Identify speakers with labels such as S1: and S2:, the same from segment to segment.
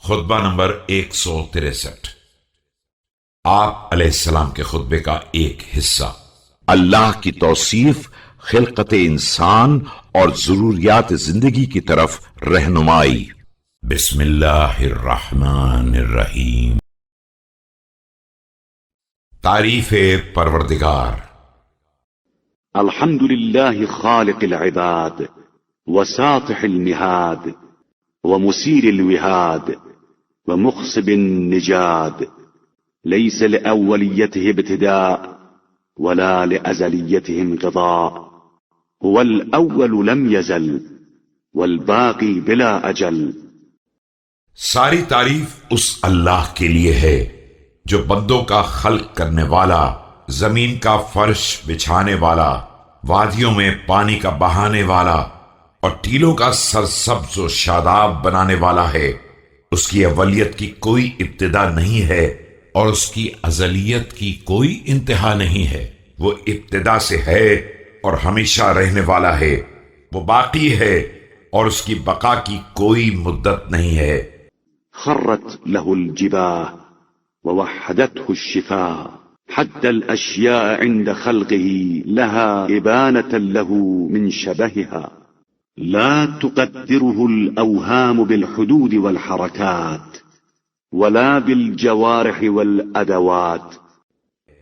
S1: خطبہ نمبر 163 آپ علیہ السلام کے خطبے کا ایک حصہ۔
S2: اللہ کی توصیف، خلقت انسان اور ضروریات زندگی کی طرف رہنمائی۔
S1: بسم اللہ الرحمن الرحیم۔ تعریف پروردگار۔
S3: الحمد لله خالق العباد وساطح المهاد ومسير الوهاد ومخصب النجاد، ليس لأوليته ابتداء ولا لأزليته انقضاء، هو الأول لم يزل والباقي بلا أجل۔
S1: ساری تعریف اس اللہ کے لیے ہے جو بندوں کا خلق کرنے والا، زمین کا فرش بچھانے والا، وادیوں میں پانی کا بہانے والا اور ٹیلوں کا سرسبز و شاداب بنانے والا ہے۔ اس کی اولیت کی کوئی ابتدا نہیں ہے اور اس کی ازلیت کی کوئی انتہا نہیں ہے۔ وہ ابتدا سے ہے اور ہمیشہ رہنے والا ہے، وہ باقی ہے اور اس کی بقا کی کوئی مدت نہیں ہے۔
S3: خرت له الجباه ووحدته الشفاه، حتى الأشياء عند خلقه لها إبانة له من شبهها، لا تقدره الأوهام بالحدود والحركات ولا بالجوارح والأدوات۔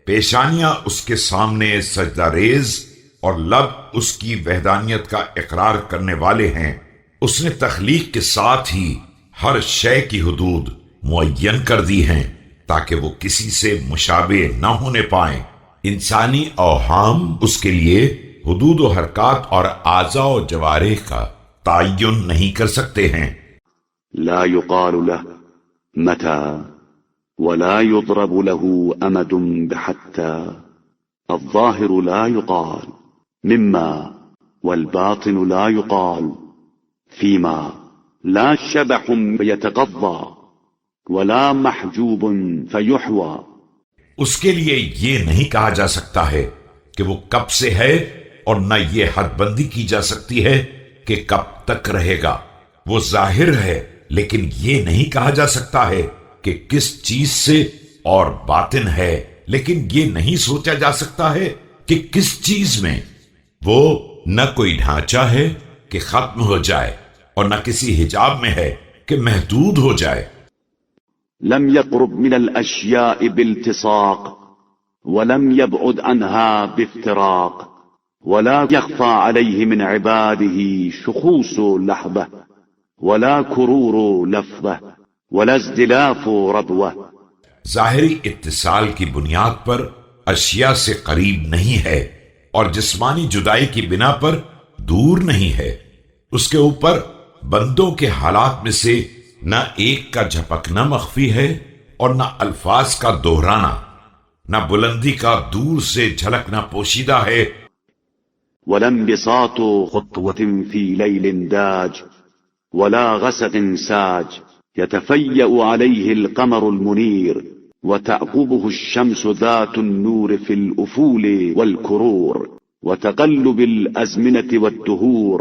S1: پیشانیاں اس کے سامنے سجدہ ریز اور لب اس کی وحدانیت کا اقرار کرنے والے ہیں۔ اس نے تخلیق کے ساتھ ہی ہر شے کی حدود معین کر دی ہیں تاکہ وہ کسی سے مشابہ نہ ہونے پائیں۔ انسانی اوہام اس کے لیے حدود و حرکات اور اعضاء و جوارح کا تعین نہیں کر سکتے ہیں۔
S3: لا يقال له متى ولا يضرب له أمد بحتى، الظاهر لا يقال مما والباطن لا يقال فيما، لا شبح فيتقضى ولا محجوب فيحوى۔
S1: اس کے لیے یہ نہیں کہا جا سکتا ہے کہ وہ کب سے ہے اور نہ یہ حد بندی کی جا سکتی ہے کہ کب تک رہے گا۔ وہ ظاہر ہے لیکن یہ نہیں کہا جا سکتا ہے کہ کس چیز سے، اور باطن ہے لیکن یہ نہیں سوچا جا سکتا ہے کہ کس چیز میں۔ وہ نہ کوئی ڈھانچہ ہے کہ ختم ہو جائے اور نہ کسی حجاب میں ہے کہ محدود ہو جائے۔
S3: لم يقرب من الأشياء بالتصاق ولم يبعد عنها بافتراق، ولا يخفى عليه من عباده شخوص لحظة ولا كرور لفظة ولا ازدلاف ربوة۔
S1: ظاہری اتصال کی بنیاد پر اشیاء سے قریب نہیں ہے اور جسمانی جدائی کی بنا پر دور نہیں ہے۔ اس کے اوپر بندوں کے حالات میں سے نہ ایک کا جھپکنا مخفی ہے اور نہ الفاظ کا دہرانا، نہ بلندی کا دور سے جھلکنا پوشیدہ ہے۔
S3: ولا انبساط خطوة في ليل داج ولا غسق ساج، يتفيأ عليه القمر المنير وتعقبه الشمس ذات النور في الأفول والكرور وتقلب الأزمنة والدهور۔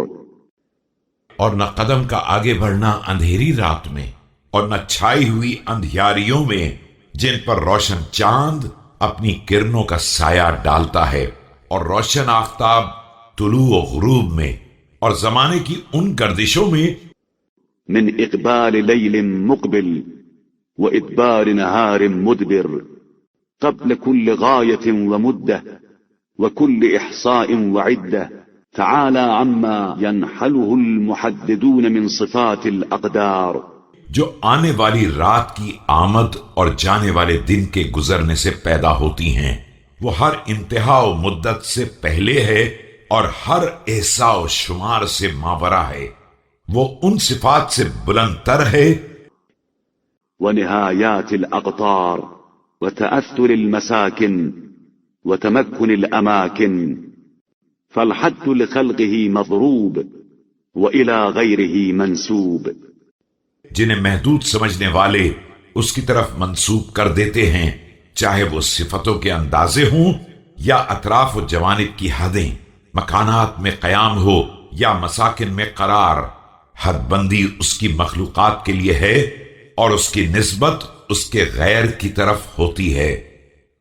S1: اور نہ قدم کا آگے بڑھنا اندھیری رات میں اور نہ چھائی ہوئی اندھیاریوں میں جن پر روشن چاند اپنی کرنوں کا سایہ ڈالتا ہے، اور روشن آفتاب طلوع و غروب میں، اور زمانے کی ان گردشوں میں۔
S3: من إقبال ليل مقبل وإدبار نهار مدبر، قبل كل غاية ومدة وكل إحصاء وعدة، تعالى عما ينحله المحددون من صفات الأقدار۔
S1: جو آنے والی رات کی آمد اور جانے والے دن کے گزرنے سے پیدا ہوتی ہیں، وہ ہر انتہا و مدت سے پہلے ہے اور ہر احصاء و شمار سے ماورا ہے۔ وہ ان صفات سے بلند تر ہے۔
S3: ونهايات الأقطار وتأثر المساكن وتمكن الأماكن، فالحد لخلقه مضروب وإلى غيره منسوب۔
S1: جنہیں محدود سمجھنے والے اس کی طرف منسوب کر دیتے ہیں، چاہے وہ صفتوں کے اندازے ہوں یا اطراف و جوانب کی حدیں، مکانات میں قیام ہو یا مساکن میں قرار۔ حد بندی اس کی مخلوقات کے لیے ہے اور اس کی نسبت اس کے غیر کی طرف ہوتی ہے